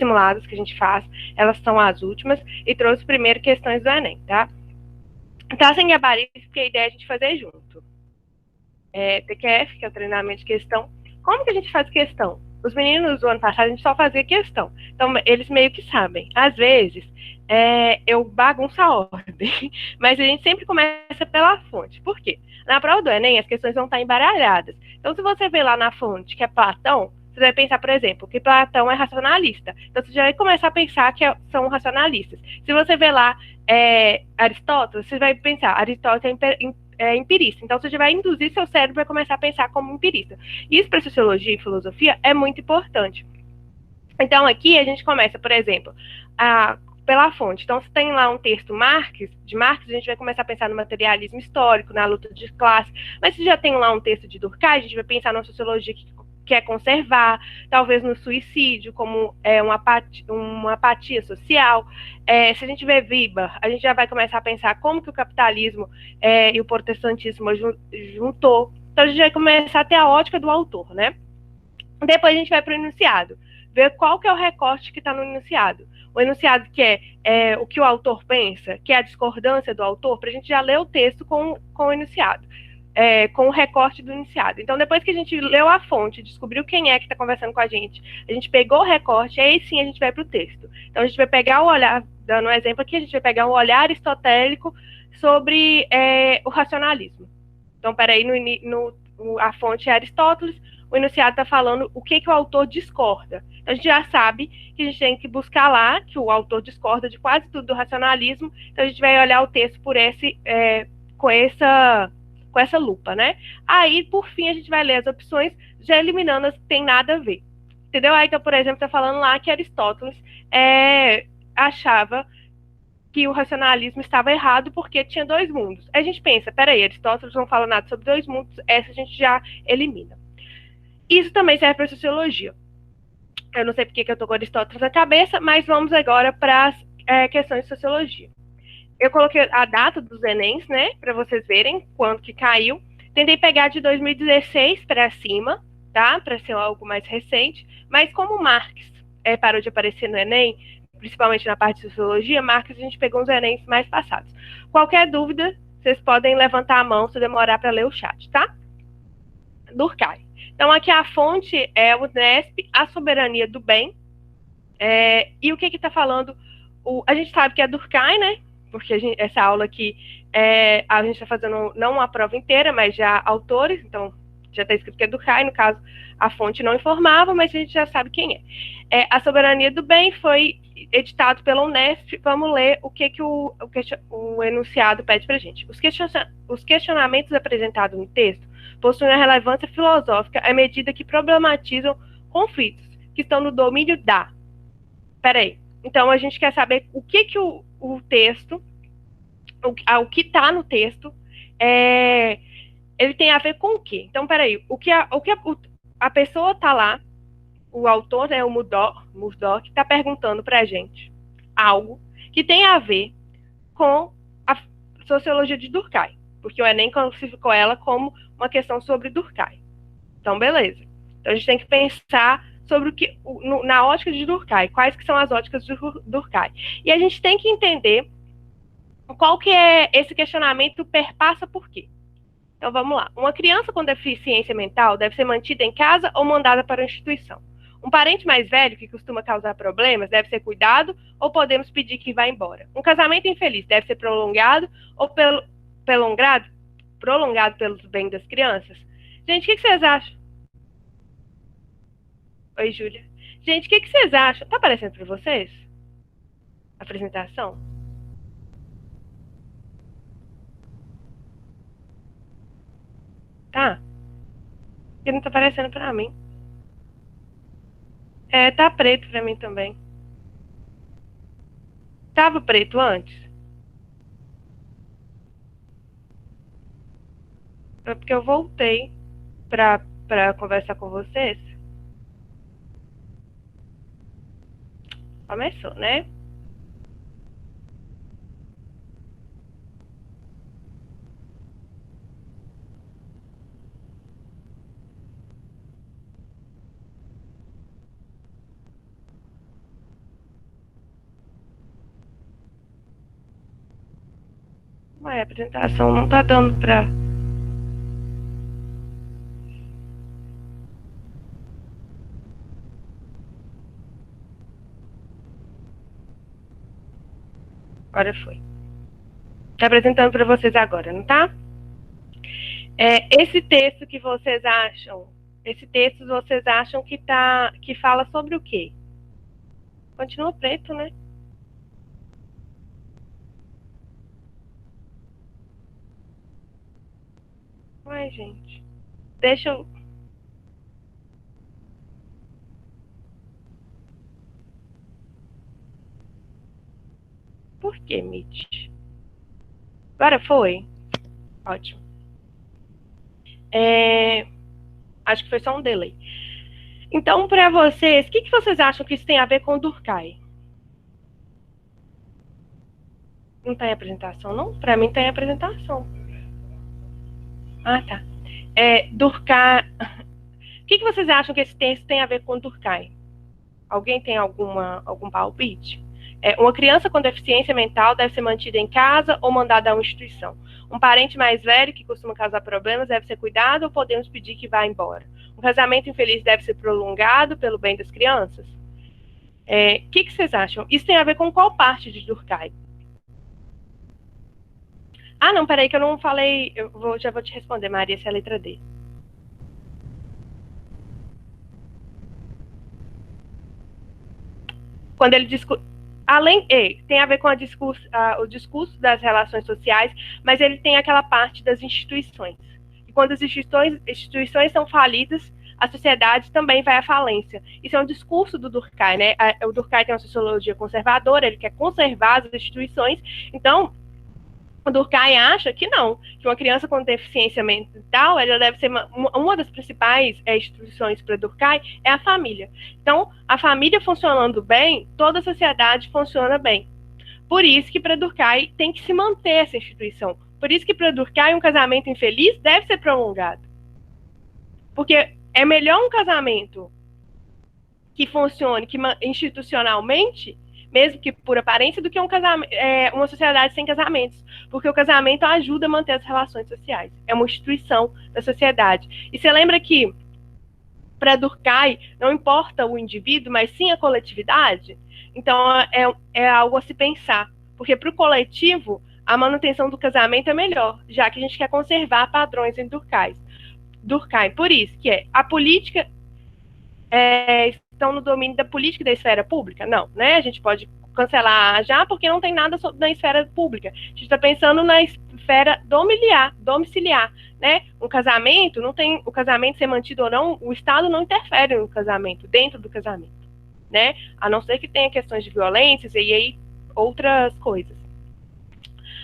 simulados que a gente faz, elas são as últimas, e trouxe primeiro questões do Enem, tá? Tá sem gabarito, porque a ideia é a gente fazer junto. TQF, que é o treinamento de questão. Como que a gente faz questão? Os meninos do ano passado, a gente só fazia questão. Então, eles meio que sabem. Às vezes, eu bagunço a ordem, mas a gente sempre começa pela fonte. Por quê? Na prova do Enem, as questões vão estar embaralhadas. Então, se você vê lá na fonte que é Platão, você vai pensar, por exemplo, que Platão é racionalista. Então, você já vai começar a pensar que são racionalistas. Se você vê lá Aristóteles, você vai pensar, Aristóteles é empirista. Então, você já vai induzir seu cérebro a começar a pensar como empirista. Isso para sociologia e filosofia é muito importante. Então, aqui a gente começa, por exemplo, pela fonte. Então, se tem lá um texto de Marx, a gente vai começar a pensar no materialismo histórico, na luta de classe. Mas se já tem lá um texto de Durkheim, a gente vai pensar na sociologia que quer conservar, talvez no suicídio, como uma apatia social. Se a gente vê Weber, a gente já vai começar a pensar como que o capitalismo e o protestantismo juntou. Então, a gente vai começar a ter a ótica do autor, né? Depois a gente vai para o enunciado, ver qual que é o recorte que está no enunciado. O enunciado que é o que o autor pensa, que é a discordância do autor, para a gente já ler o texto com o enunciado. Com o recorte do enunciado. Então, depois que a gente leu a fonte, descobriu quem é que está conversando com a gente pegou o recorte, aí sim a gente vai para o texto. Então, a gente vai pegar o olhar, dando um exemplo aqui, a gente vai pegar o olhar aristotélico sobre o racionalismo. Então, peraí, a fonte é Aristóteles, o enunciado está falando o que o autor discorda. Então, a gente já sabe que a gente tem que buscar lá que o autor discorda de quase tudo do racionalismo, então a gente vai olhar o texto com essa lupa, né? Aí, por fim, a gente vai ler as opções, já eliminando as que tem nada a ver. Entendeu? Aí, então, por exemplo, está falando lá que Aristóteles achava que o racionalismo estava errado porque tinha dois mundos. Aí a gente pensa, peraí, Aristóteles não fala nada sobre dois mundos, essa a gente já elimina. Isso também serve para a sociologia. Eu não sei porque que eu estou com Aristóteles na cabeça, mas vamos agora para as questões de sociologia. Eu coloquei a data dos Enems, né, para vocês verem quando que caiu. Tentei pegar de 2016 para cima, tá, para ser algo mais recente, mas como Marx parou de aparecer no Enem, principalmente na parte de sociologia, Marx a gente pegou os Enems mais passados. Qualquer dúvida, vocês podem levantar a mão se demorar para ler o chat, tá? Durkheim. Então, aqui a fonte é o Unesp, a soberania do bem. E o que está falando? A gente sabe que é Durkheim, né? Porque essa aula aqui, a gente está fazendo não uma prova inteira, mas já autores, então já está escrito que é Durkheim, no caso, a fonte não informava, mas a gente já sabe quem é. A soberania do bem foi editado pela Unesp. Vamos ler o que o enunciado pede para a gente. Os questionamentos apresentados no texto possuem uma relevância filosófica à medida que problematizam conflitos que estão no domínio da. Peraí. Então, a gente quer saber o que o texto, o que está no texto, ele tem a ver com o quê? Então, peraí. A pessoa está lá, o autor, né, o Murdoch, está perguntando para a gente algo que tem a ver com a sociologia de Durkheim, porque o Enem classificou ela como uma questão sobre Durkheim. Então, beleza. Então, a gente tem que pensar sobre na ótica de Durkheim, quais que são as óticas de Durkheim. E a gente tem que entender qual que é esse questionamento, perpassa por quê. Então, vamos lá. Uma criança com deficiência mental deve ser mantida em casa ou mandada para uma instituição? Um parente mais velho que costuma causar problemas deve ser cuidado ou podemos pedir que vá embora? Um casamento infeliz deve ser prolongado ou prolongado pelos bens das crianças? Gente, o que vocês acham? Oi, Júlia. Gente, o que vocês acham? Tá aparecendo para vocês a apresentação? Tá? Porque não tá aparecendo para mim. Tá preto para mim também. Tava preto antes? É porque eu voltei para conversar com vocês. Começou, né? Ué, a apresentação não tá dando pra... Agora foi. Tá apresentando para vocês agora, não tá? Esse texto que vocês acham, esse texto vocês acham que fala sobre o quê? Continua preto, né? Ai, gente. Deixa eu... Por que, Mitch? Agora foi? Ótimo. Acho que foi só um delay. Então, para vocês, o que vocês acham que isso tem a ver com Durkheim? Não tem apresentação, não? Para mim tem apresentação. Ah, tá. Durkheim... O que vocês acham que esse texto tem a ver com Durkheim? Alguém tem algum palpite? Uma criança com deficiência mental deve ser mantida em casa ou mandada a uma instituição. Um parente mais velho que costuma causar problemas deve ser cuidado ou podemos pedir que vá embora. Um casamento infeliz deve ser prolongado pelo bem das crianças. O que vocês acham? Isso tem a ver com qual parte de Durkheim? Ah, não, peraí que eu não falei. Já vou te responder, Maria, essa é a letra D. Quando ele discute... tem a ver com o discurso das relações sociais, mas ele tem aquela parte das instituições. E quando as instituições são falidas, a sociedade também vai à falência. Isso é um discurso do Durkheim, né? O Durkheim tem uma sociologia conservadora, ele quer conservar as instituições, então o Durkheim acha que não, que uma criança com deficiência mental, ela deve ser uma das principais instituições para Durkheim é a família. Então, a família funcionando bem, toda a sociedade funciona bem. Por isso que para Durkheim tem que se manter essa instituição. Por isso que para Durkheim um casamento infeliz deve ser prolongado. Porque é melhor um casamento que funcione institucionalmente, mesmo que por aparência, do que uma sociedade sem casamentos. Porque o casamento ajuda a manter as relações sociais. É uma instituição da sociedade. E você lembra que, para Durkheim, não importa o indivíduo, mas sim a coletividade? Então, é algo a se pensar. Porque para o coletivo, a manutenção do casamento é melhor, já que a gente quer conservar padrões em Durkheim. Por isso que a política estão no domínio da política e da esfera pública? Não, né? A gente pode cancelar já porque não tem nada na esfera pública. A gente está pensando na esfera domiciliar, né? Um casamento, não tem o casamento ser mantido ou não, o Estado não interfere no casamento, dentro do casamento, né? A não ser que tenha questões de violências e aí outras coisas.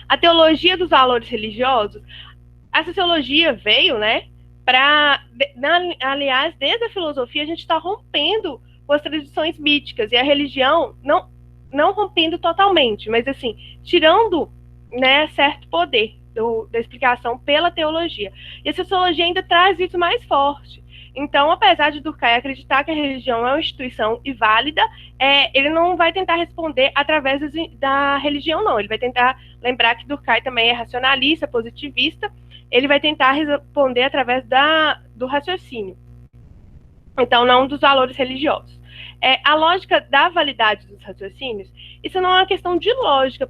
A teologia dos valores religiosos, a sociologia veio, né? Aliás, desde a filosofia, a gente está rompendo com as tradições míticas e a religião não rompendo totalmente, mas assim, tirando, né, certo poder da explicação pela teologia. E a sociologia ainda traz isso mais forte. Então, apesar de Durkheim acreditar que a religião é uma instituição e válida, ele não vai tentar responder através da religião, não. Ele vai tentar lembrar que Durkheim também é racionalista, positivista. Ele vai tentar responder através do raciocínio. Então, não dos valores religiosos. A lógica da validade dos raciocínios, isso não é uma questão de lógica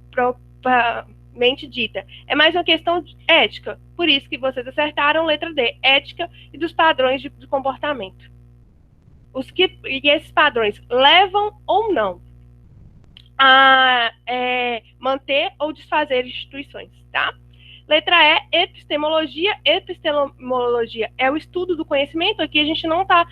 propriamente dita. É mais uma questão de ética. Por isso que vocês acertaram letra D, ética e dos padrões de comportamento. E esses padrões levam ou não a manter ou desfazer instituições, tá? Letra E, epistemologia. Epistemologia é o estudo do conhecimento. Aqui a gente não está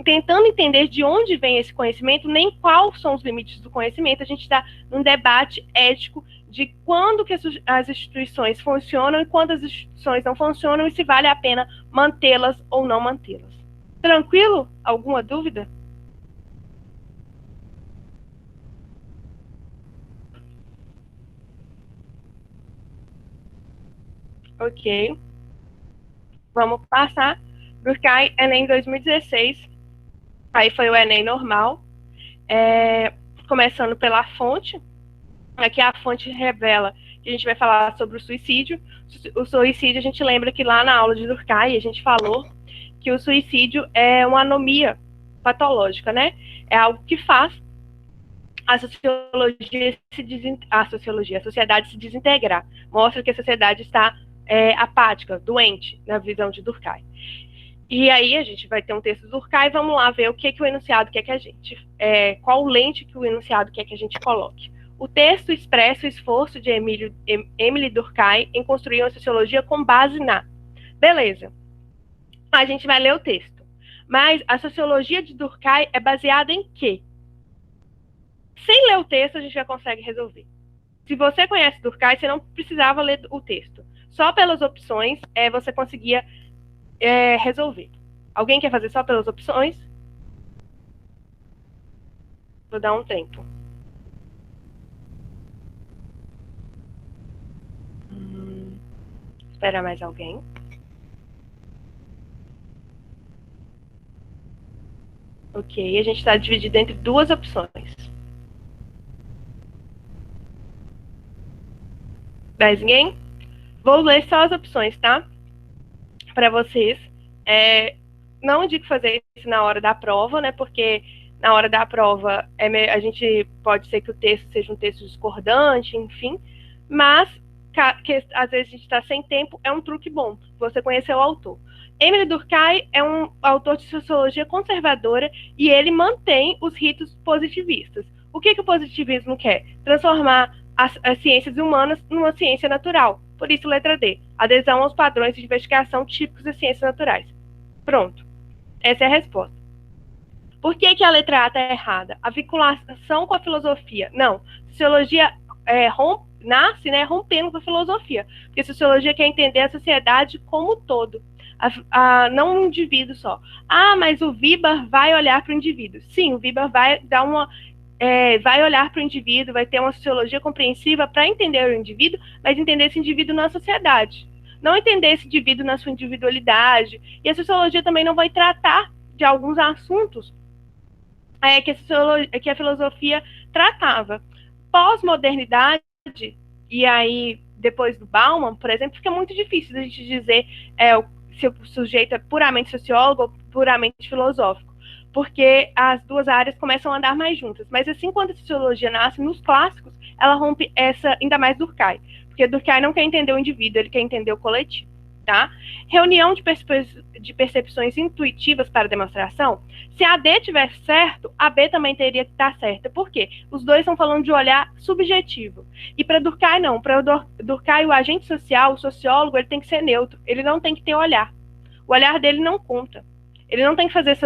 tentando entender de onde vem esse conhecimento, nem quais são os limites do conhecimento. A gente está num debate ético de quando que as instituições funcionam e quando as instituições não funcionam e se vale a pena mantê-las ou não mantê-las. Tranquilo? Alguma dúvida? Ok. Vamos passar. Durkheim, Enem 2016. Aí foi o Enem normal. Começando pela fonte. Aqui a fonte revela que a gente vai falar sobre o suicídio. O suicídio, a gente lembra que lá na aula de Durkheim a gente falou que o suicídio é uma anomia patológica, né? É algo que faz a sociedade se desintegrar. Mostra que a sociedade está apática, doente, na visão de Durkheim. E aí a gente vai ter um texto do Durkheim, vamos lá ver o que o enunciado quer que a gente, qual lente que o enunciado quer que a gente coloque. O texto expressa o esforço de Emile Durkheim em construir uma sociologia com base na... Beleza. A gente vai ler o texto. Mas a sociologia de Durkheim é baseada em quê? Sem ler o texto, a gente já consegue resolver. Se você conhece Durkheim, você não precisava ler o texto. Só pelas opções você conseguia resolver. Alguém quer fazer só pelas opções? Vou dar um tempo. Espera mais alguém. Ok, a gente está dividido entre duas opções. Mais ninguém? Vou ler só as opções, tá? Para vocês. Não indico fazer isso na hora da prova, né? Porque na hora da prova a gente pode ser que o texto seja um texto discordante, enfim. Mas que às vezes a gente está sem tempo, é um truque bom. Você conhecer o autor. Emile Durkheim é um autor de sociologia conservadora e ele mantém os ritos positivistas. O que o positivismo quer? Transformar as ciências humanas numa ciência natural. Por isso, letra D. Adesão aos padrões de investigação típicos das ciências naturais. Pronto. Essa é a resposta. Por que a letra A está errada? A vinculação com a filosofia. Não. Sociologia nasce, né, rompendo com a filosofia. Porque a sociologia quer entender a sociedade como um todo. Não um indivíduo só. Mas o Weber vai olhar para o indivíduo. Sim, o Weber vai dar vai olhar para o indivíduo, vai ter uma sociologia compreensiva para entender o indivíduo, mas entender esse indivíduo na sociedade. Não entender esse indivíduo na sua individualidade. E a sociologia também não vai tratar de alguns assuntos que a filosofia tratava. Pós-modernidade, e aí depois do Bauman, por exemplo, fica muito difícil a gente dizer se o sujeito é puramente sociólogo ou puramente filosófico, porque as duas áreas começam a andar mais juntas. Mas assim, quando a sociologia nasce, nos clássicos, ela rompe ainda mais Durkheim, porque Durkheim não quer entender o indivíduo, ele quer entender o coletivo. Tá? Reunião de percepções intuitivas para demonstração. Se a D tiver certo, a B também teria que estar certa. Por quê? Os dois estão falando de olhar subjetivo. E para Durkheim, não. Para Durkheim, o agente social, o sociólogo, ele tem que ser neutro. Ele não tem que ter olhar. O olhar dele não conta. Ele não tem que fazer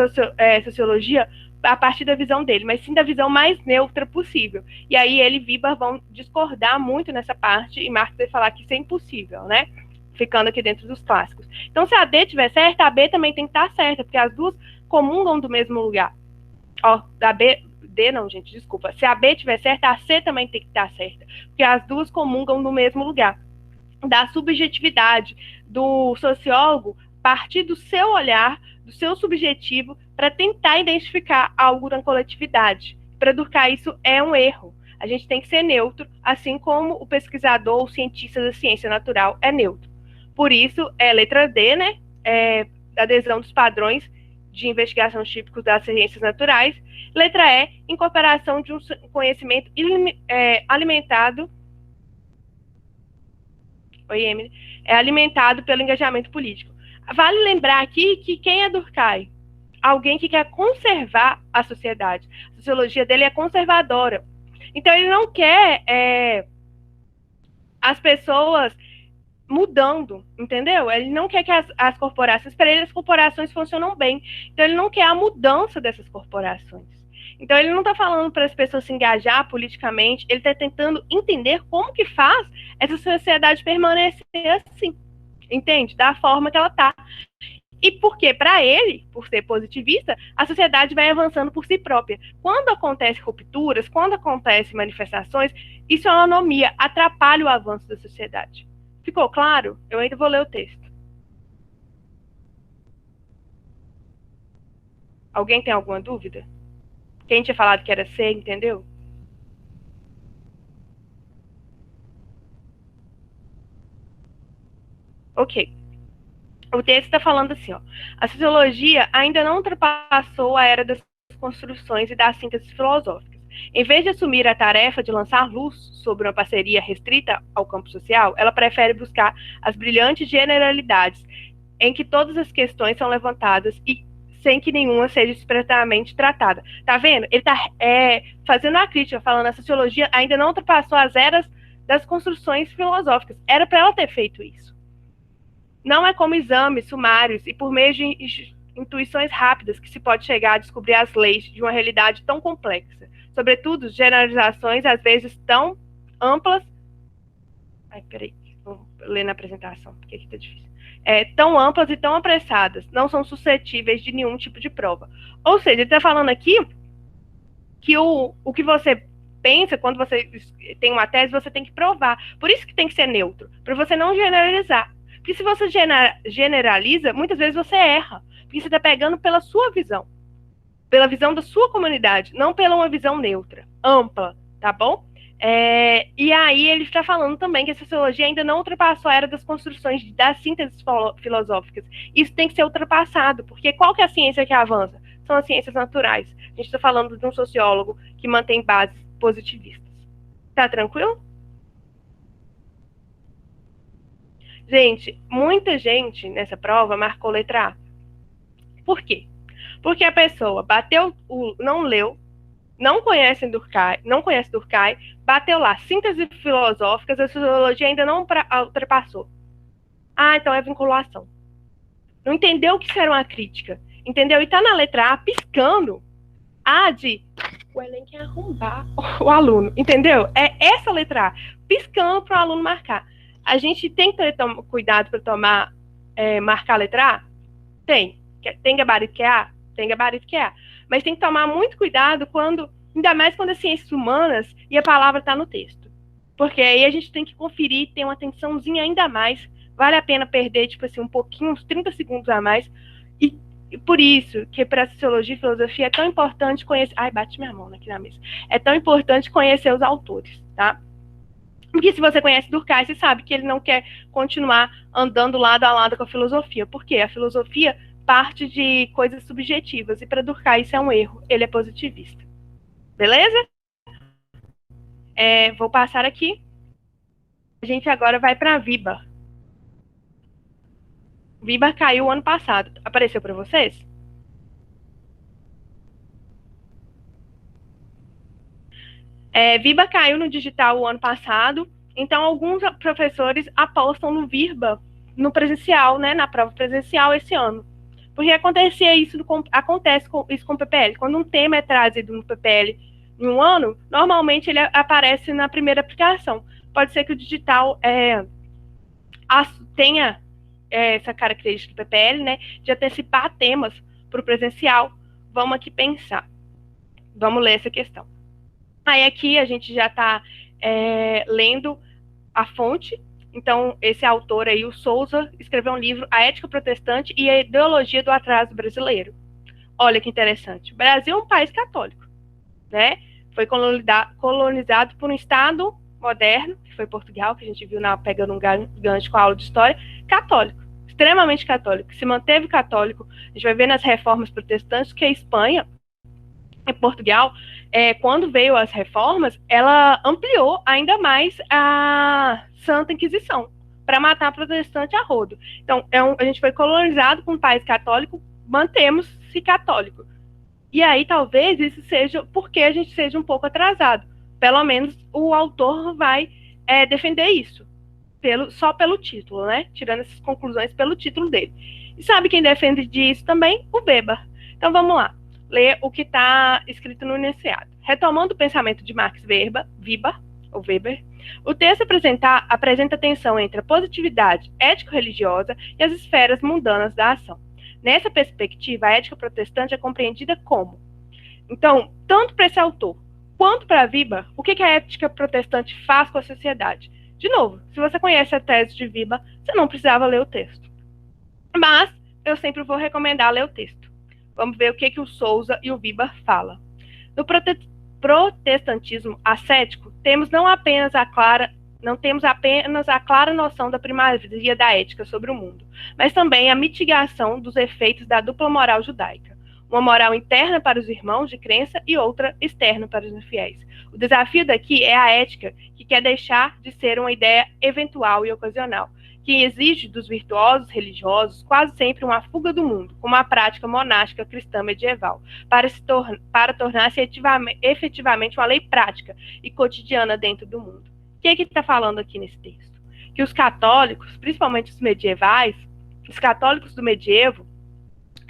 sociologia a partir da visão dele, mas sim da visão mais neutra possível. E aí ele e Weber vão discordar muito nessa parte, e Marx vai falar que isso é impossível, né? Ficando aqui dentro dos clássicos. Então, se a D estiver certa, a B também tem que estar certa, porque as duas comungam do mesmo lugar. D não, gente, desculpa. Se a B estiver certa, a C também tem que estar certa, porque as duas comungam do mesmo lugar. Da subjetividade do sociólogo, partir do seu olhar, do seu subjetivo, para tentar identificar algo na coletividade. Para Durkheim, isso é um erro. A gente tem que ser neutro, assim como o pesquisador ou cientista da ciência natural é neutro. Por isso, letra D, né? Adesão dos padrões de investigação típicos das ciências naturais. Letra E, incorporação de um conhecimento alimentado. Oi, Emily. Alimentado pelo engajamento político. Vale lembrar aqui que quem é Durkheim? Alguém que quer conservar a sociedade. A sociologia dele é conservadora. Então, ele não quer as pessoas mudando, entendeu? Ele não quer que as corporações, para ele as corporações funcionam bem. Então ele não quer a mudança dessas corporações. Então ele não está falando para as pessoas se engajar politicamente, ele está tentando entender como que faz essa sociedade permanecer assim, entende? Da forma que ela está. E porque, para ele, por ser positivista, a sociedade vai avançando por si própria. Quando acontecem rupturas, quando acontecem manifestações, isso é uma anomia, atrapalha o avanço da sociedade. Ficou claro? Eu ainda vou ler o texto. Alguém tem alguma dúvida? Quem tinha falado que era C, entendeu? Ok. O texto está falando assim, ó, a sociologia ainda não ultrapassou a era das construções e das sínteses filosóficas. Em vez de assumir a tarefa de lançar luz sobre uma parceria restrita ao campo social, ela prefere buscar as brilhantes generalidades em que todas as questões são levantadas e sem que nenhuma seja expressamente tratada. Tá vendo? Ele está fazendo a crítica, falando que a sociologia ainda não ultrapassou as eras das construções filosóficas. Era para ela ter feito isso. Não é como exames sumários e por meio de intuições rápidas que se pode chegar a descobrir as leis de uma realidade tão complexa. Sobretudo, generalizações às vezes tão amplas. Ai, peraí, vou ler na apresentação, porque aqui tá difícil. Tão amplas e tão apressadas, não são suscetíveis de nenhum tipo de prova. Ou seja, ele está falando aqui que o que você pensa, quando você tem uma tese, você tem que provar. Por isso que tem que ser neutro, para você não generalizar. Porque se você generaliza, muitas vezes você erra. Porque você está pegando pela sua visão. Pela visão da sua comunidade, não pela uma visão neutra, ampla, tá bom? E aí ele está falando também que a sociologia ainda não ultrapassou a era das construções das sínteses filosóficas. Isso tem que ser ultrapassado, porque qual que é a ciência que avança? São as ciências naturais. A gente está falando de um sociólogo que mantém bases positivistas. Tá tranquilo? Gente, muita gente nessa prova marcou letra A. Por quê? Porque a pessoa não leu, não conhece Durkheim, bateu lá, síntese filosóficas, a sociologia ainda não ultrapassou. Ah, então é vinculação. Não entendeu que isso era uma crítica, entendeu? E tá na letra A, piscando, o Enem quer arrombar o aluno, entendeu? É essa letra A, piscando para o aluno marcar. A gente tem que ter cuidado para marcar a letra A? Tem. Tem gabarito que é A? Tem gabarito que é A. Mas tem que tomar muito cuidado ainda mais quando é ciências humanas e a palavra está no texto. Porque aí a gente tem que conferir, ter uma atençãozinha ainda mais. Vale a pena perder, tipo assim, um pouquinho, uns 30 segundos a mais. E por isso que para sociologia e filosofia é tão importante conhecer... Ai, bate minha mão aqui na mesa. É tão importante conhecer os autores, tá? Porque se você conhece Durkheim, você sabe que ele não quer continuar andando lado a lado com a filosofia. Por quê? A filosofia parte de coisas subjetivas. E para Durkheim isso é um erro. Ele é positivista. Beleza? Vou passar aqui. A gente agora vai para a Viba. Viba caiu ano passado. Apareceu para vocês? Viba caiu no digital o ano passado. Então, alguns professores apostam no Viba no presencial, né, na prova presencial esse ano. Porque acontece isso com o PPL. Quando um tema é trazido no PPL em um ano, normalmente ele aparece na primeira aplicação. Pode ser que o digital tenha essa característica do PPL, né, de antecipar temas para o presencial. Vamos aqui pensar. Vamos ler essa questão. Aí aqui a gente já está lendo a fonte. Então, esse autor aí, o Souza, escreveu um livro, A Ética Protestante e a Ideologia do Atraso Brasileiro. Olha que interessante. O Brasil é um país católico, né? Foi colonizado por um Estado moderno, que foi Portugal, que a gente viu pegando um gancho com a aula de história, católico, extremamente católico. Se manteve católico. A gente vai ver nas reformas protestantes que a Espanha e Portugal, quando veio as reformas, ela ampliou ainda mais a Santa Inquisição para matar protestante a rodo. Então, a gente foi colonizado com um país católico, mantemos-se católico. E aí, talvez, isso seja porque a gente seja um pouco atrasado. Pelo menos o autor vai defender isso, só pelo título, né? Tirando essas conclusões pelo título dele. E sabe quem defende disso também? O Weber. Então, vamos lá. Ler o que está escrito no enunciado. Retomando o pensamento de Max Weber, o texto apresenta tensão entre a positividade ético-religiosa e as esferas mundanas da ação. Nessa perspectiva, a ética protestante é compreendida como. Então, tanto para esse autor quanto para Weber, o que a ética protestante faz com a sociedade? De novo, se você conhece a tese de Weber, você não precisava ler o texto. Mas eu sempre vou recomendar ler o texto. Vamos ver o que o Souza e o Weber falam. No protestantismo ascético, temos não apenas a clara não temos apenas a clara noção da primazia da ética sobre o mundo, mas também a mitigação dos efeitos da dupla moral judaica. Uma moral interna para os irmãos de crença e outra externa para os infiéis. O desafio daqui é a ética, que quer deixar de ser uma ideia eventual e ocasional, que exige dos virtuosos religiosos quase sempre uma fuga do mundo, como a prática monástica cristã medieval, para tornar-se efetivamente uma lei prática e cotidiana dentro do mundo. O que está falando aqui nesse texto? Que os católicos, principalmente os medievais, os católicos do medievo,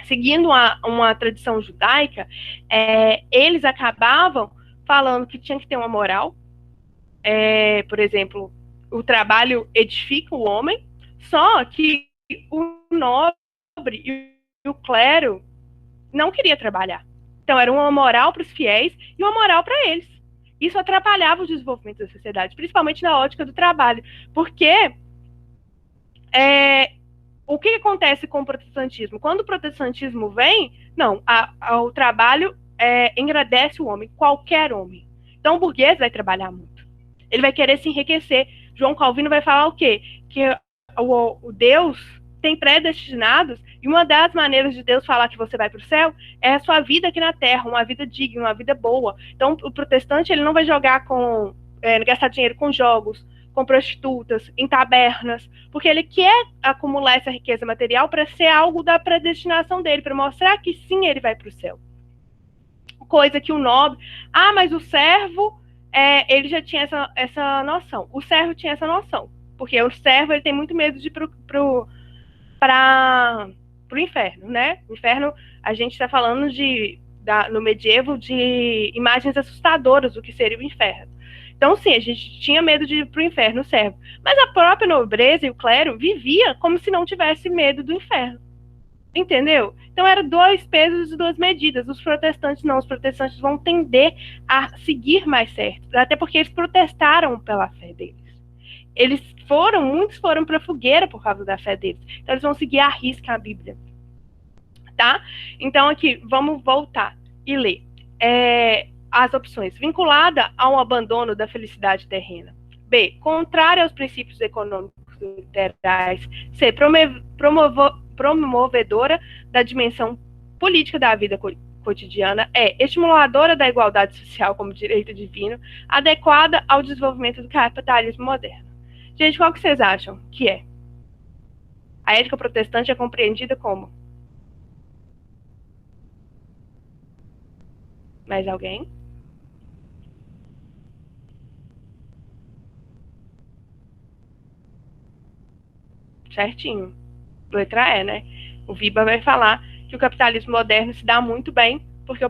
seguindo uma tradição judaica, eles acabavam falando que tinha que ter uma moral. Por exemplo, o trabalho edifica o homem, só que o nobre e o clero não queria trabalhar. Então, era uma moral para os fiéis e uma moral para eles. Isso atrapalhava o desenvolvimento da sociedade, principalmente na ótica do trabalho, porque o que acontece com o protestantismo? Quando o protestantismo vem, o trabalho engrandece o homem, qualquer homem. Então, o burguês vai trabalhar muito. Ele vai querer se enriquecer. João Calvino vai falar o quê? Que o Deus tem predestinados, e uma das maneiras de Deus falar que você vai para o céu é a sua vida aqui na terra, uma vida digna, uma vida boa. Então, o protestante ele não vai jogar gastar dinheiro com jogos, com prostitutas, em tabernas, porque ele quer acumular essa riqueza material para ser algo da predestinação dele, para mostrar que sim, ele vai para o céu. Coisa que o nobre... mas o servo, ele já tinha essa noção. O servo tinha essa noção, porque o servo ele tem muito medo de ir pro inferno, né? O inferno, a gente está falando no medievo de imagens assustadoras do que seria o inferno. Então, sim, a gente tinha medo de ir para o inferno, o servo. Mas a própria nobreza e o clero vivia como se não tivesse medo do inferno. Entendeu? Então, eram dois pesos e duas medidas. Os protestantes não. Os protestantes vão tender a seguir mais certo. Até porque eles protestaram pela fé deles. Muitos foram para a fogueira por causa da fé deles. Então, eles vão seguir à risca a Bíblia. Tá? Então, aqui, vamos voltar e ler. As opções. Vinculada ao abandono da felicidade terrena. B. Contrária aos princípios econômicos literais. C. Promovedora da dimensão política da vida cotidiana. E. Estimuladora da igualdade social como direito divino. Adequada ao desenvolvimento do capitalismo moderno. Gente, qual que vocês acham que é? A ética protestante é compreendida como? Mais alguém? Certinho. Letra E, né? O Viba vai falar que o capitalismo moderno se dá muito bem porque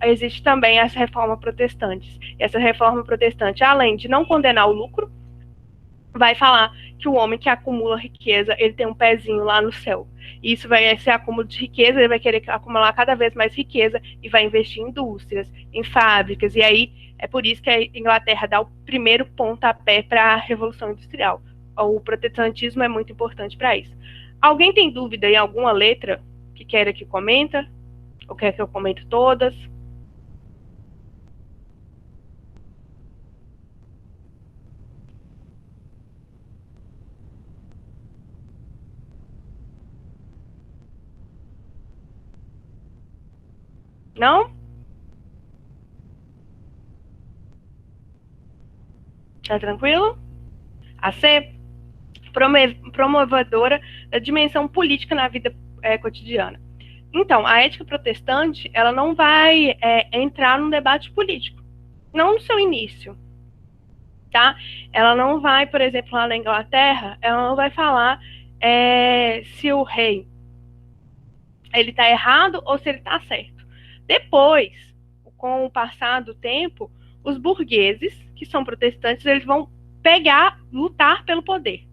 existe também essa reforma protestante. E essa reforma protestante, além de não condenar o lucro, vai falar que o homem que acumula riqueza, ele tem um pezinho lá no céu. E isso vai ser acúmulo de riqueza, ele vai querer acumular cada vez mais riqueza e vai investir em indústrias, em fábricas. E aí é por isso que a Inglaterra dá o primeiro pontapé para a Revolução Industrial. O protestantismo é muito importante para isso. Alguém tem dúvida em alguma letra que queira que comenta? Ou quer que eu comente todas? Não? Tá tranquilo? A C, promovedora da dimensão política na vida cotidiana. Então, a ética protestante, ela não vai entrar num debate político. Não no seu início, tá? Ela não vai, por exemplo, lá na Inglaterra, ela não vai falar se o rei ele está errado ou se ele está certo. Depois, com o passar do tempo, os burgueses, que são protestantes, eles vão lutar pelo poder,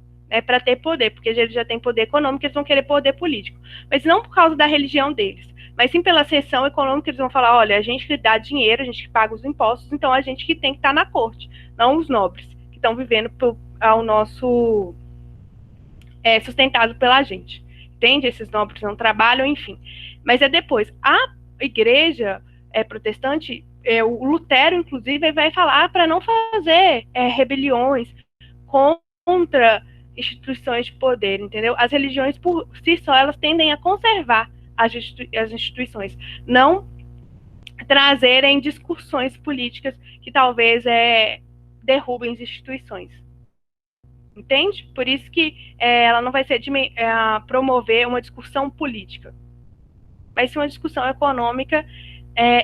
para ter poder, porque eles já têm poder econômico, eles vão querer poder político. Mas não por causa da religião deles, mas sim pela seção econômica, eles vão falar, olha, a gente que dá dinheiro, a gente que paga os impostos, então a gente que tem que estar na corte, não os nobres, que estão vivendo ao nosso sustentado pela gente. Entende? Esses nobres não trabalham, enfim. Mas depois. A igreja protestante, o Lutero, inclusive, vai falar para não fazer rebeliões, contra instituições de poder, entendeu? As religiões, por si só, elas tendem a conservar as instituições, não trazerem discussões políticas que talvez derrubem as instituições. Entende? Por isso que ela não vai ser promover uma discussão política. Vai ser uma discussão econômica.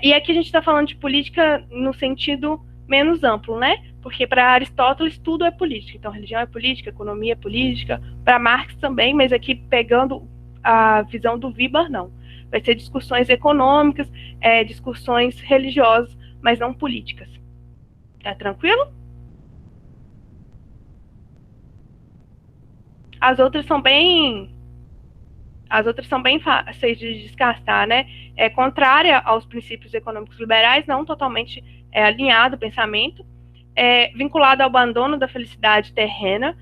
E aqui a gente está falando de política no sentido menos amplo, né? Porque para Aristóteles tudo é política. Então, religião é política, economia é política. Para Marx também, mas aqui pegando a visão do Weber, não. Vai ser discussões econômicas, discussões religiosas, mas não políticas. Tá tranquilo? As outras são bem fáceis de descartar, né? É contrária aos princípios econômicos liberais, não totalmente alinhado o pensamento, vinculado ao abandono da felicidade terrena.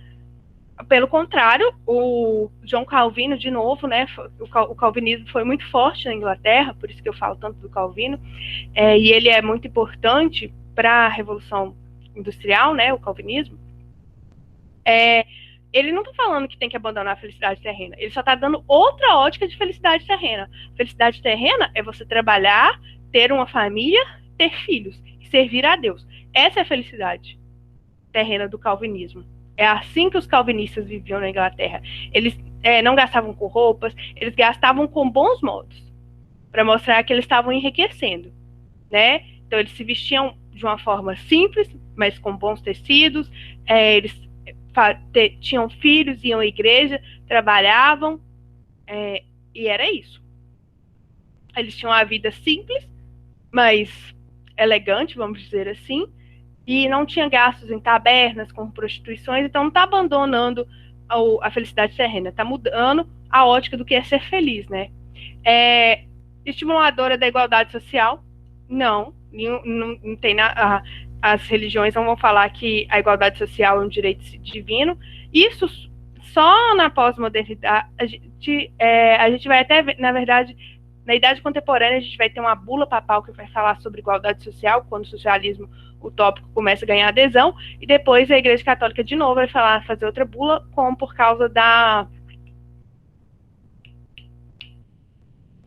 Pelo contrário, o João Calvino, de novo, né? O calvinismo foi muito forte na Inglaterra, por isso que eu falo tanto do Calvino, e ele é muito importante para a Revolução Industrial, né? O calvinismo. Ele não está falando que tem que abandonar a felicidade terrena, ele só está dando outra ótica de felicidade terrena. Felicidade terrena é você trabalhar, ter uma família, ter filhos e servir a Deus. Essa é a felicidade terrena do calvinismo. É assim que os calvinistas viviam na Inglaterra. Eles não gastavam com roupas, eles gastavam com bons modos, para mostrar que eles estavam enriquecendo, né? Então eles se vestiam de uma forma simples, mas com bons tecidos, eles tinham filhos, iam à igreja, trabalhavam, e era isso. Eles tinham uma vida simples, mas elegante, vamos dizer assim, e não tinha gastos em tabernas, com prostituições, então não está abandonando a felicidade terrena, está mudando a ótica do que é ser feliz, né? Estimuladora da igualdade social? Não tem nada. As religiões não vão falar que a igualdade social é um direito divino. Isso só na pós-modernidade. A gente vai até, na verdade, na Idade Contemporânea, a gente vai ter uma bula papal que vai falar sobre igualdade social, quando o socialismo utópico começa a ganhar adesão, e depois a Igreja Católica de novo vai fazer outra bula, por causa da...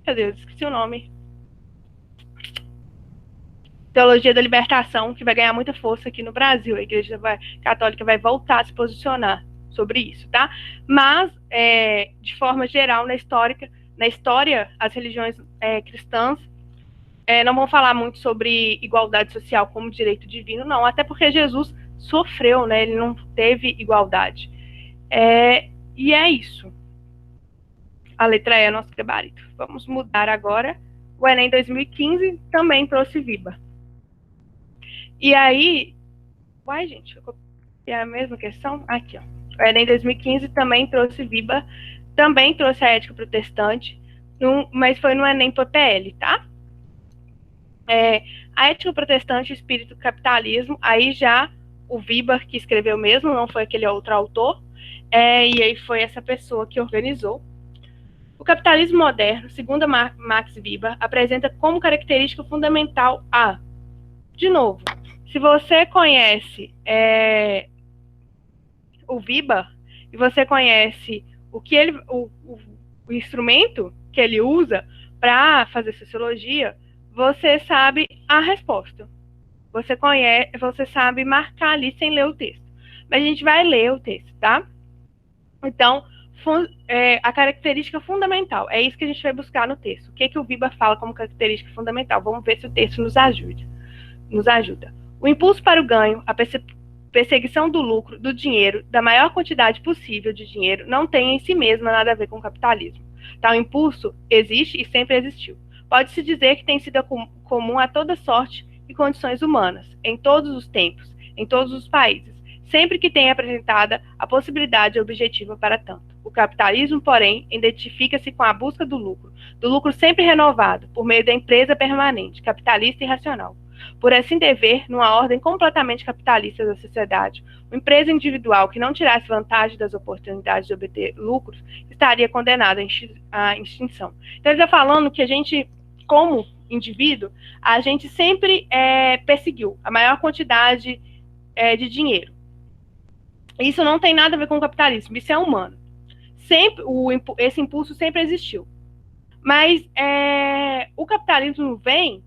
Meu Deus, esqueci o nome. Teologia da libertação, que vai ganhar muita força aqui no Brasil. A Igreja Católica vai voltar a se posicionar sobre isso, tá? Mas, de forma geral, na história, as religiões cristãs não vão falar muito sobre igualdade social como direito divino, não. Até porque Jesus sofreu, né? Ele não teve igualdade. E é isso. A letra E é nosso gabarito. Vamos mudar agora. O Enem 2015 também trouxe Weber. E aí... Uai, gente, eu copiei a mesma questão? Aqui, ó. O Enem 2015 também trouxe Weber, também trouxe a ética protestante, mas foi no Enem PPL, tá? A ética protestante, o espírito do capitalismo, aí já o Weber que escreveu mesmo, não foi aquele outro autor, e aí foi essa pessoa que organizou. O capitalismo moderno, segundo Max Weber, apresenta como característica fundamental de novo, se você conhece o Weber e você conhece o instrumento que ele usa para fazer sociologia, você sabe a resposta. Você sabe marcar ali sem ler o texto. Mas a gente vai ler o texto, tá? Então, a característica fundamental, é isso que a gente vai buscar no texto. O que o Weber fala como característica fundamental? Vamos ver se o texto nos ajuda. O impulso para o ganho, a perseguição do lucro, do dinheiro, da maior quantidade possível de dinheiro, não tem em si mesma nada a ver com o capitalismo. Tal impulso existe e sempre existiu. Pode-se dizer que tem sido comum a toda sorte e condições humanas, em todos os tempos, em todos os países, sempre que tenha apresentada a possibilidade objetiva para tanto. O capitalismo, porém, identifica-se com a busca do lucro sempre renovado, por meio da empresa permanente, capitalista e racional. Por assim dever, numa ordem completamente capitalista da sociedade, uma empresa individual que não tirasse vantagem das oportunidades de obter lucros estaria condenada à extinção. Então, ele está falando que a gente, como indivíduo, a gente sempre perseguiu a maior quantidade de dinheiro. Isso não tem nada a ver com o capitalismo, isso é humano. Sempre, esse impulso sempre existiu. Mas o capitalismo vem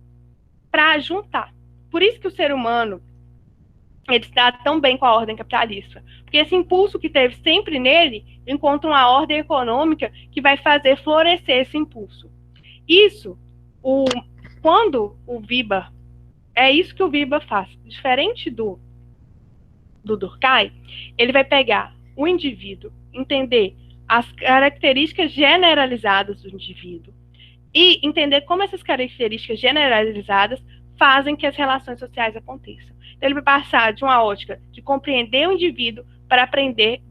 para juntar. Por isso que o ser humano ele está tão bem com a ordem capitalista. Porque esse impulso que teve sempre nele encontra uma ordem econômica que vai fazer florescer esse impulso. Isso, quando o Weber, é isso que o Weber faz. Diferente do Durkheim, ele vai pegar o indivíduo, entender as características generalizadas do indivíduo e entender como essas características generalizadas fazem que as relações sociais aconteçam. Então, ele vai passar de uma ótica de compreender o indivíduo para aprender,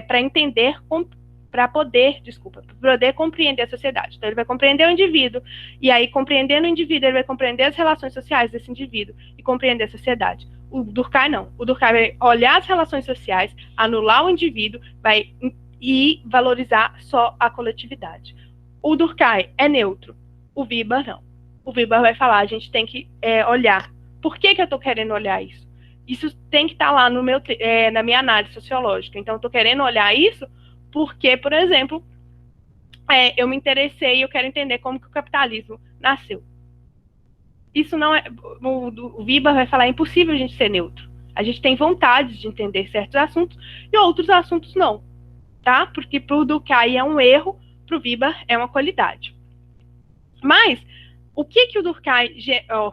para entender, para poder compreender a sociedade. Então, ele vai compreender o indivíduo, e aí, compreendendo o indivíduo, ele vai compreender as relações sociais desse indivíduo e compreender a sociedade. O Durkheim não. O Durkheim vai olhar as relações sociais, anular o indivíduo, e valorizar só a coletividade. O Durkheim é neutro, o Weber não. O Weber vai falar, a gente tem que olhar. Por que eu estou querendo olhar isso? Isso tem que estar lá na minha análise sociológica. Então, eu estou querendo olhar isso porque, por exemplo, eu me interessei e eu quero entender como que o capitalismo nasceu. Isso não é... O Weber vai falar, é impossível a gente ser neutro. A gente tem vontade de entender certos assuntos e outros assuntos não. Tá? Porque para o Durkheim é um erro, para o Weber é uma qualidade. Mas o que o Durkheim, o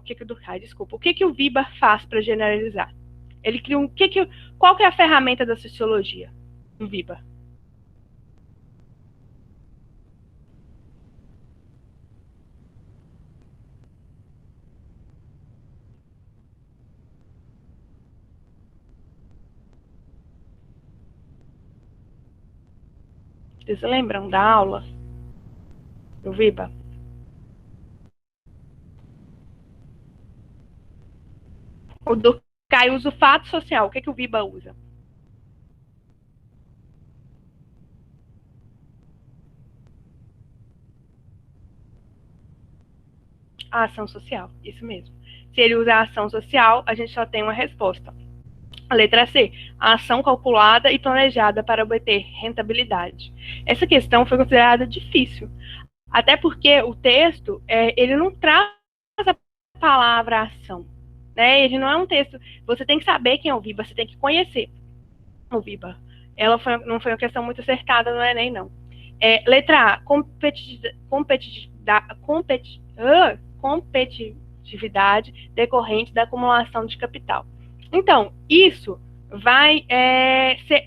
que o Weber faz para generalizar? Ele cria qual que é a ferramenta da sociologia? O Weber. Vocês lembram da aula do Weber? O Durkheim usa o fato social. O que o Weber usa? A ação social, isso mesmo. Se ele usar a ação social, a gente só tem uma resposta. A letra C, a ação calculada e planejada para obter rentabilidade. Essa questão foi considerada difícil, até porque o texto, ele não traz a palavra ação. Né? Ele não é um texto... Você tem que saber quem é o Weber, você tem que conhecer o Weber. Não foi uma questão muito acertada no Enem, não. Letra A, competitividade decorrente da acumulação de capital. Então, isso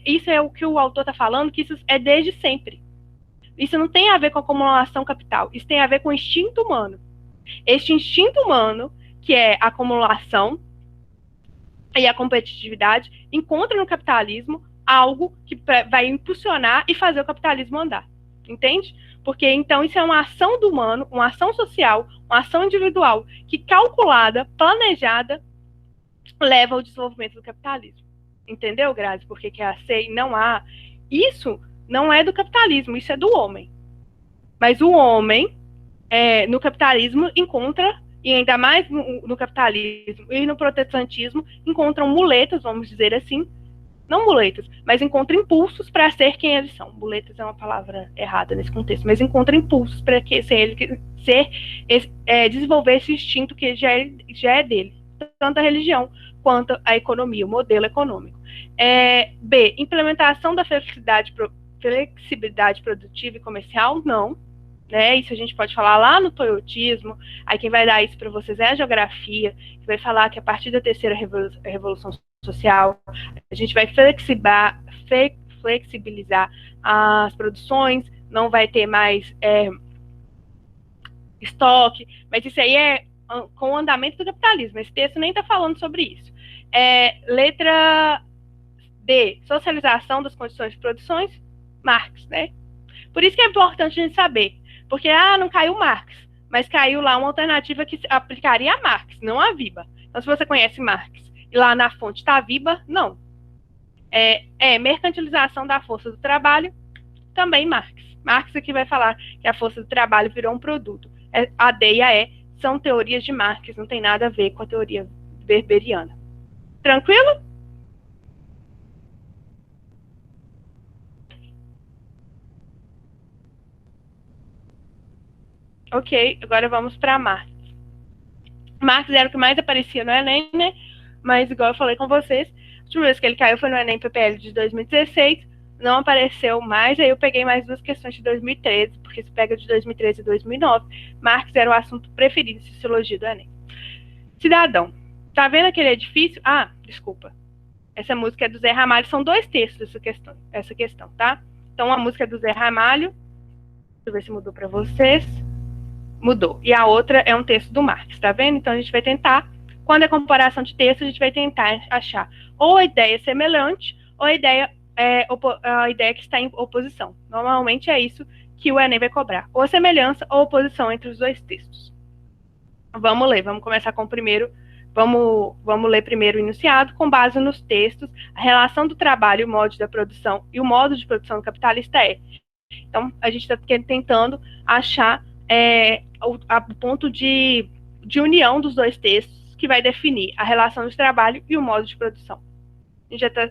isso é o que o autor está falando, que isso é desde sempre. Isso não tem a ver com acumulação capital, isso tem a ver com o instinto humano. Este instinto humano, que é a acumulação e a competitividade, encontra no capitalismo algo que vai impulsionar e fazer o capitalismo andar. Entende? Porque então isso é uma ação do humano, uma ação social, uma ação individual, que calculada, planejada, leva ao desenvolvimento do capitalismo. Entendeu, Grazi? Porque que a C e não A. Isso não é do capitalismo, isso é do homem. Mas o homem, no capitalismo, encontra, e ainda mais no capitalismo e no protestantismo, encontram muletas, vamos dizer assim, não muletas, mas encontra impulsos para ser quem eles são. Muletas é uma palavra errada nesse contexto, mas encontra impulsos para desenvolver esse instinto que já é dele, tanto a religião quanto a economia, o modelo econômico. B, implementação da flexibilidade produtiva e comercial, não. Né? Isso a gente pode falar lá no toyotismo. Aí quem vai dar isso para vocês é a geografia, que vai falar que a partir da terceira revolução social, a gente vai flexibilizar as produções, não vai ter mais estoque, mas isso aí é com o andamento do capitalismo. Esse texto nem está falando sobre isso. Letra D, socialização das condições de produções, Marx, né? Por isso que é importante a gente saber, porque não caiu Marx, mas caiu lá uma alternativa que aplicaria a Marx, não a Weber. Então, se você conhece Marx e lá na fonte está a Weber, não. Mercantilização da força do trabalho, também Marx. Marx aqui vai falar que a força do trabalho virou um produto. A D e a E são teorias de Marx, não tem nada a ver com a teoria weberiana. Tranquilo? Ok, agora vamos para Marx. Marx era o que mais aparecia no Enem, né? Mas, igual eu falei com vocês, a última vez que ele caiu foi no Enem PPL de 2016, não apareceu mais, aí eu peguei mais duas questões de 2013, porque se pega de 2013 e 2009, Marx era o assunto preferido de sociologia do Enem. Cidadão, tá vendo aquele edifício? Ah, desculpa. Essa música é do Zé Ramalho, são dois textos essa questão, tá? Então, a música é do Zé Ramalho, deixa eu ver se mudou para vocês. Mudou. E a outra é um texto do Marx, tá vendo? Então, a gente vai tentar, quando é comparação de texto, a gente vai tentar achar ou a ideia semelhante ou a ideia que está em oposição. Normalmente é isso que o Enem vai cobrar. Ou semelhança ou oposição entre os dois textos. Vamos ler, vamos começar com o primeiro. Vamos ler primeiro o enunciado, com base nos textos, a relação do trabalho, o modo da produção e o modo de produção capitalista é. Então, a gente está tentando achar o ponto de união dos dois textos que vai definir a relação de trabalho e o modo de produção.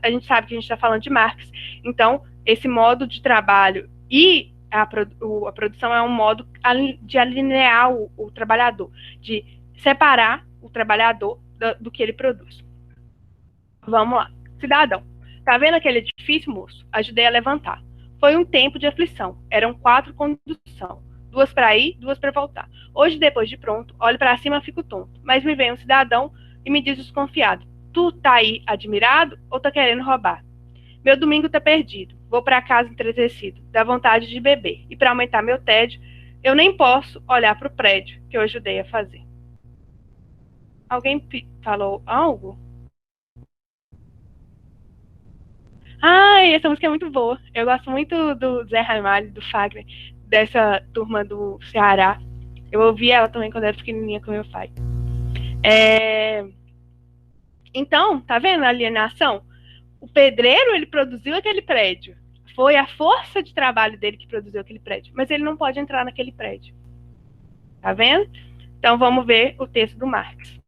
A gente sabe que a gente está falando de Marx, então esse modo de trabalho e a produção é um modo de alinear o trabalhador, de separar o trabalhador do que ele produz. Vamos lá. Cidadão, tá vendo aquele edifício, moço? Ajudei a levantar. Foi um tempo de aflição. Eram 4 condução. 2 para ir, 2 para voltar. Hoje, depois de pronto, olho para cima, fico tonto. Mas me vem um cidadão e me diz desconfiado: tu tá aí admirado ou tá querendo roubar? Meu domingo tá perdido. Vou para casa entristecido. Dá vontade de beber. E para aumentar meu tédio, eu nem posso olhar para o prédio que eu ajudei a fazer. Alguém falou algo? Ai, essa música é muito boa. Eu gosto muito do Zé Ramalho, do Fagner, dessa turma do Ceará. Eu ouvi ela também quando era pequenininha com meu pai. Então, tá vendo a alienação? O pedreiro, ele produziu aquele prédio. Foi a força de trabalho dele que produziu aquele prédio. Mas ele não pode entrar naquele prédio. Tá vendo? Então, vamos ver o texto do Marx.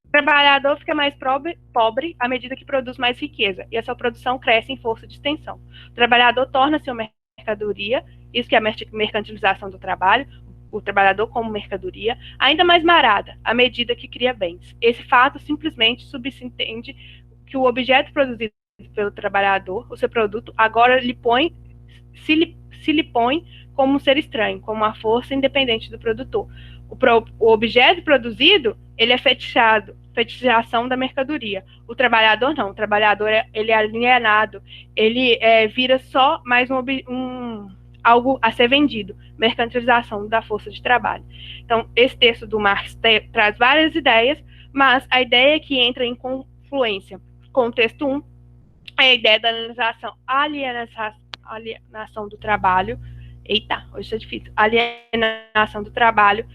O trabalhador fica mais pobre à medida que produz mais riqueza, e a sua produção cresce em força de extensão. O trabalhador torna-se uma mercadoria, isso que é a mercantilização do trabalho, o trabalhador como mercadoria, ainda mais barata, à medida que cria bens. Esse fato simplesmente subentende que o objeto produzido pelo trabalhador, o seu produto, agora se lhe põe como um ser estranho, como uma força independente do produtor. O objeto produzido, ele é fetichização da mercadoria. O trabalhador não. O trabalhador, ele é alienado. Ele vira só mais algo a ser vendido. Mercantilização da força de trabalho. Então, esse texto do Marx traz várias ideias, mas a ideia que entra em confluência com o texto 1 é a ideia da alienação do trabalho. Eita, hoje está difícil. Alienação do trabalho,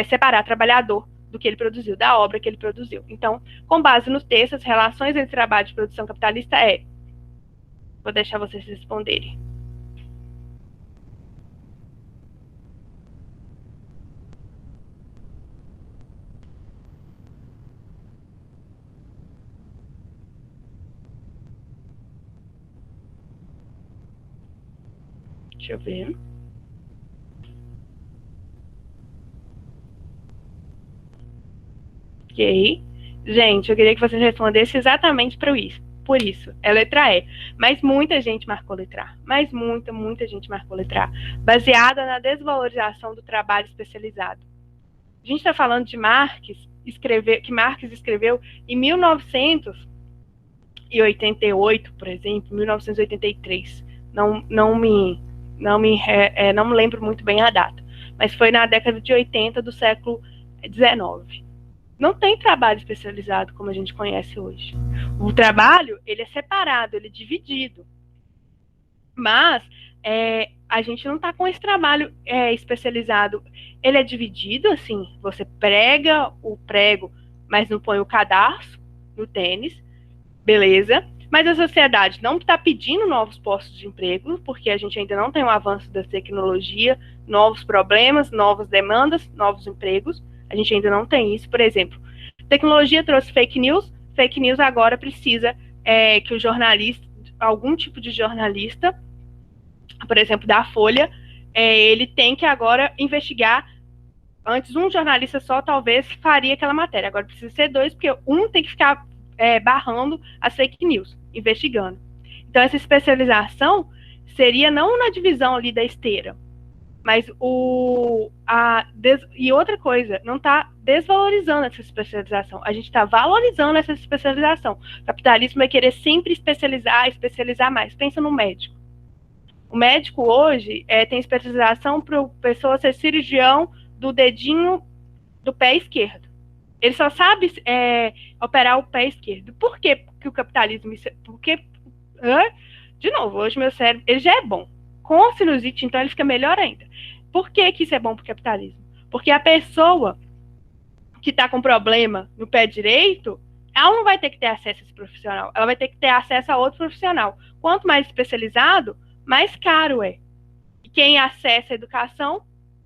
separar trabalhador do que ele produziu, da obra que ele produziu. Então, com base nos textos, as relações entre trabalho e produção capitalista vou deixar vocês responderem. Deixa eu ver. Ok. Gente, eu queria que vocês respondessem exatamente por isso. É letra E. Mas muita gente marcou letra A. Mas muita gente marcou letra A. Baseada na desvalorização do trabalho especializado. A gente está falando de Marx, que Marx escreveu em 1988, por exemplo, 1983. Não me lembro muito bem a data, mas foi na década de 80 do século XIX. Não tem trabalho especializado como a gente conhece hoje. O trabalho, ele é separado, ele é dividido. Mas a gente não está com esse trabalho especializado. Ele é dividido, assim, você prega o prego, mas não põe o cadarço no tênis, beleza. Mas a sociedade não está pedindo novos postos de emprego, porque a gente ainda não tem um avanço da tecnologia, novos problemas, novas demandas, novos empregos. A gente ainda não tem isso. Por exemplo, tecnologia trouxe fake news agora precisa que o jornalista, algum tipo de jornalista, por exemplo, da Folha, ele tem que agora investigar. Antes, um jornalista só talvez faria aquela matéria. Agora precisa ser dois, porque um tem que ficar barrando as fake news, investigando. Então, essa especialização seria não na divisão ali da esteira, mas e outra coisa, não está desvalorizando essa especialização. A gente está valorizando essa especialização. O capitalismo vai querer sempre especializar mais. Pensa no médico. O médico hoje tem especialização para a pessoa ser cirurgião do dedinho do pé esquerdo. Ele só sabe operar o pé esquerdo. Por que o capitalismo... Porque, de novo, hoje meu cérebro ele já é bom. Com sinusite, então, ele fica melhor ainda. Por que isso é bom para o capitalismo? Porque a pessoa que está com problema no pé direito, ela não vai ter que ter acesso a esse profissional. Ela vai ter que ter acesso a outro profissional. Quanto mais especializado, mais caro é. E quem acessa a educação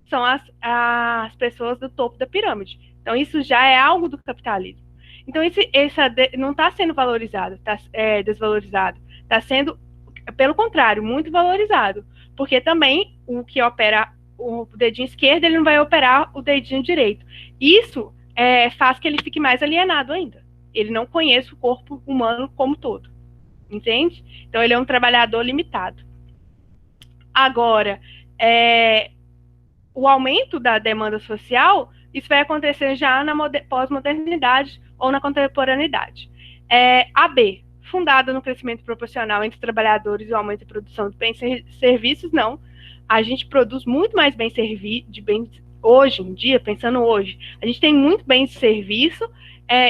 são as pessoas do topo da pirâmide. Então, isso já é algo do capitalismo. Então, não está sendo valorizado, desvalorizado. Está sendo, pelo contrário, muito valorizado. Porque também o que opera o dedinho esquerdo, ele não vai operar o dedinho direito. Isso faz que ele fique mais alienado ainda. Ele não conhece o corpo humano como todo. Entende? Então, ele é um trabalhador limitado. Agora, o aumento da demanda social, isso vai acontecer já na pós-modernidade ou na contemporaneidade. A B, fundada no crescimento proporcional entre trabalhadores e o aumento de produção de bens e serviços, não. A gente produz muito mais bens hoje em dia, pensando hoje, a gente tem muito bem de serviço,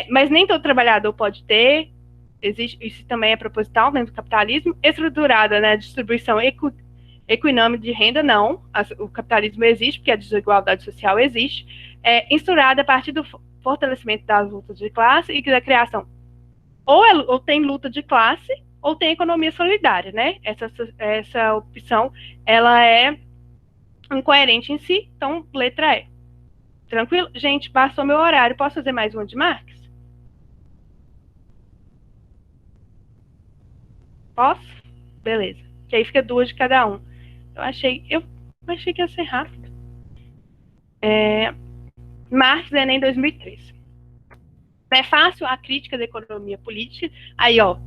mas nem todo trabalhador pode ter. Isso também é proposital dentro do capitalismo, estruturada na distribuição equinâme de renda, não. O capitalismo existe, porque a desigualdade social existe. Estruturada a partir do fortalecimento das lutas de classe e da criação. Ou tem luta de classe, ou tem economia solidária, né? Essa opção, ela é incoerente em si, então, letra E. Tranquilo? Gente, passou meu horário. Posso fazer mais uma de Marx? Posso? Beleza. Que aí fica duas de cada um. Eu achei que ia ser rápido. Marx, Enem 2003. É fácil a crítica da economia política. Aí, ó,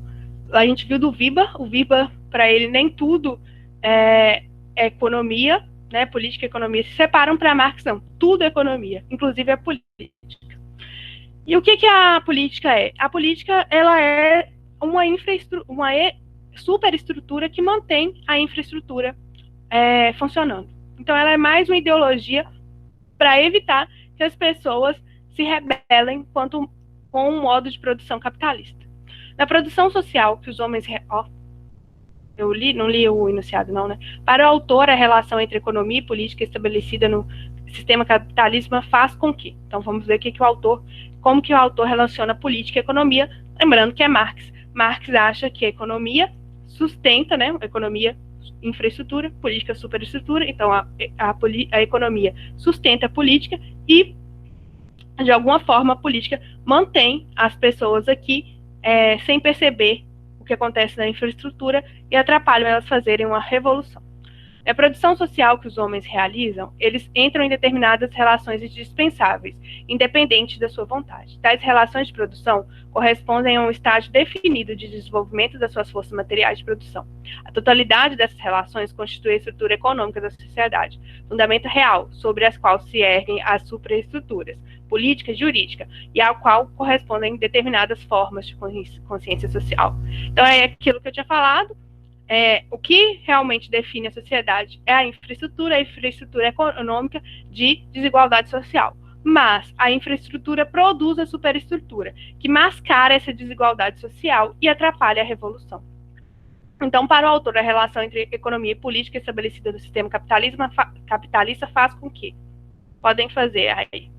a gente viu do Viba. O Viba, para ele, nem tudo é economia, né? Política e economia se separam. Para Marx, não. Tudo é economia, inclusive a política. E o que a política é? A política, ela é uma superestrutura que mantém a infraestrutura funcionando. Então, ela é mais uma ideologia para evitar que as pessoas se rebelem com um modo de produção capitalista. Na produção social que os homens... eu não li o enunciado não, né? Para o autor, a relação entre economia e política estabelecida no sistema capitalista faz com que... Então, vamos ver como que o autor relaciona política e economia, lembrando que é Marx. Marx acha que a economia sustenta, né? A economia infraestrutura, política superestrutura, então a economia sustenta a política e, de alguma forma, a política mantém as pessoas aqui sem perceber o que acontece na infraestrutura e atrapalham elas fazerem uma revolução. Na produção social que os homens realizam, eles entram em determinadas relações indispensáveis, independente da sua vontade. Tais relações de produção correspondem a um estágio definido de desenvolvimento das suas forças materiais de produção. A totalidade dessas relações constitui a estrutura econômica da sociedade, fundamento real sobre as quais se erguem as superestruturas, política e jurídica, e ao qual correspondem determinadas formas de consciência social. Então, é aquilo que eu tinha falado. O que realmente define a sociedade é a infraestrutura econômica de desigualdade social. Mas a infraestrutura produz a superestrutura, que mascara essa desigualdade social e atrapalha a revolução. Então, para o autor, a relação entre economia e política estabelecida no sistema capitalista faz com que... Podem fazer aí.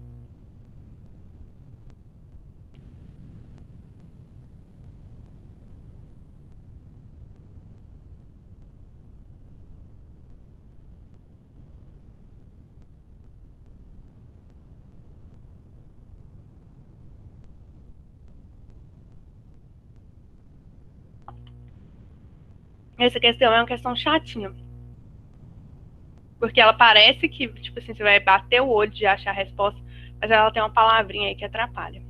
Essa questão é uma questão chatinha. Porque ela parece que, tipo assim, você vai bater o olho de achar a resposta, mas ela tem uma palavrinha aí que atrapalha.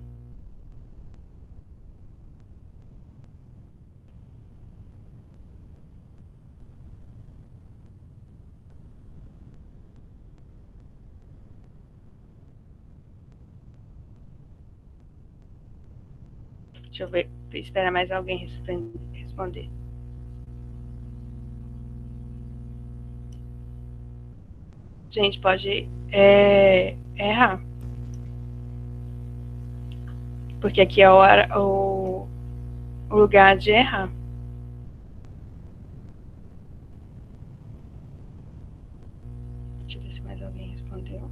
Deixa eu ver, esperar mais alguém responder. Gente, pode errar. Porque aqui é o lugar de errar. Deixa eu ver se mais alguém respondeu.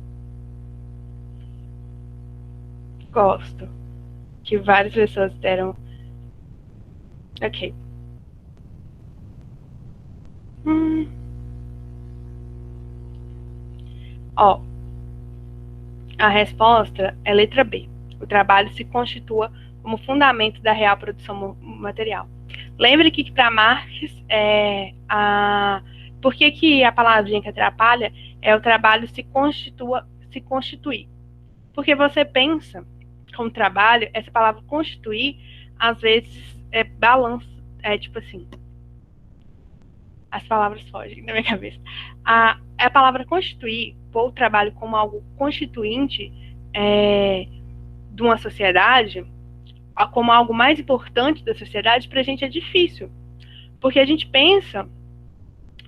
Gosto. Que várias pessoas deram. Ok. Ó, a resposta é letra B. O trabalho se constitua como fundamento da real produção material. Lembre que para Marx, por que a palavrinha que atrapalha é o trabalho se constituir? Porque você pensa como trabalho, essa palavra constituir, às vezes balança, tipo assim, as palavras fogem da minha cabeça. A palavra constituir, pôr o trabalho como algo constituinte de uma sociedade, como algo mais importante da sociedade, para a gente é difícil. Porque a gente pensa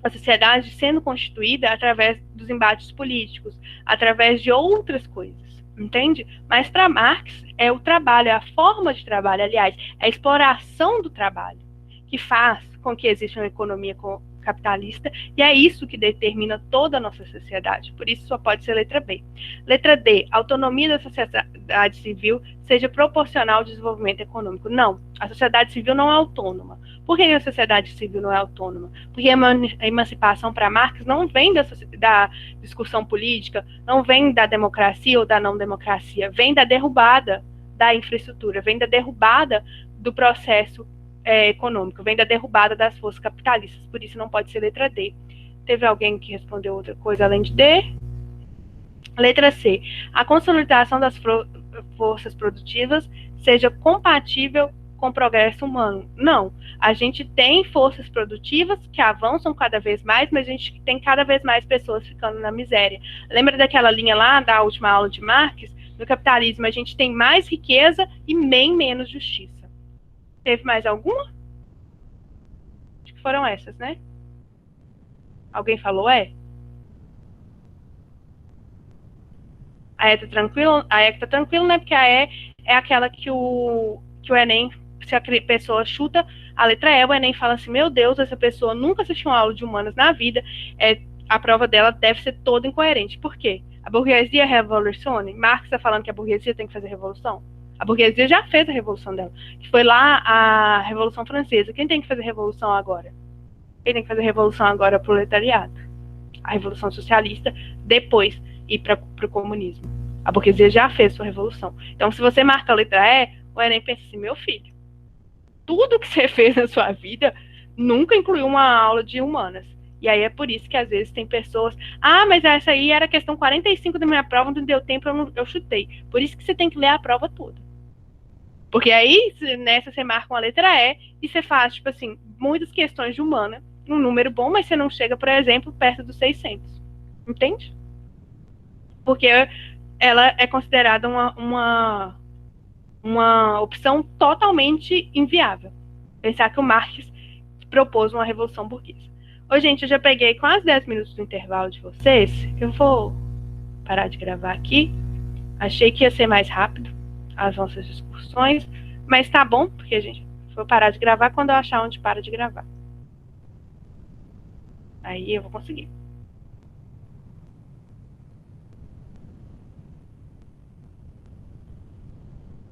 a sociedade sendo constituída através dos embates políticos, através de outras coisas, entende? Mas para Marx é o trabalho, é a forma de trabalho, aliás, é a exploração do trabalho que faz com que exista uma economia capitalista, e é isso que determina toda a nossa sociedade. Por isso só pode ser letra B. Letra D, autonomia da sociedade civil seja proporcional ao desenvolvimento econômico. Não, a sociedade civil não é autônoma. Por que a sociedade civil não é autônoma? Porque a emancipação para Marx não vem da discussão política, não vem da democracia ou da não democracia, vem da derrubada da infraestrutura, vem da derrubada do processo econômico, vem da derrubada das forças capitalistas, por isso não pode ser letra D. Teve alguém que respondeu outra coisa além de D? Letra C. A consolidação das forças produtivas seja compatível com o progresso humano. Não. A gente tem forças produtivas que avançam cada vez mais, mas a gente tem cada vez mais pessoas ficando na miséria. Lembra daquela linha lá da última aula de Marx? No capitalismo, a gente tem mais riqueza e bem menos justiça. Teve mais alguma? Acho que foram essas, né? Alguém falou A E tá tranquilo? A E que tá tranquilo, né? Porque a E é aquela que o Enem, se a pessoa chuta a letra E, o Enem fala assim, meu Deus, essa pessoa nunca assistiu uma aula de humanas na vida, a prova dela deve ser toda incoerente. Por quê? A burguesia revoluciona? Marx está falando que a burguesia tem que fazer revolução? A burguesia já fez a revolução dela, que foi lá a Revolução Francesa. Quem tem que fazer revolução agora? Quem tem que fazer revolução agora é o proletariado. A Revolução Socialista, depois ir para o comunismo. A burguesia já fez sua revolução. Então, se você marca a letra E, o Enem pensa assim, meu filho, tudo que você fez na sua vida nunca incluiu uma aula de humanas. E aí é por isso que às vezes tem pessoas, mas essa aí era a questão 45 da minha prova, não deu tempo, eu chutei. Por isso que você tem que ler a prova toda. Porque aí, nessa, você marca uma letra E e você faz, tipo assim, muitas questões de humana, um número bom, mas você não chega, por exemplo, perto dos 600. Entende? Porque ela é considerada uma opção totalmente inviável. Pensar que o Marx propôs uma revolução burguesa. Ô, gente, eu já peguei quase 10 minutos do intervalo de vocês. Eu vou parar de gravar aqui. Achei que ia ser mais rápido as nossas discussões, mas tá bom, porque a gente foi parar de gravar quando eu achar onde para de gravar. Aí eu vou conseguir.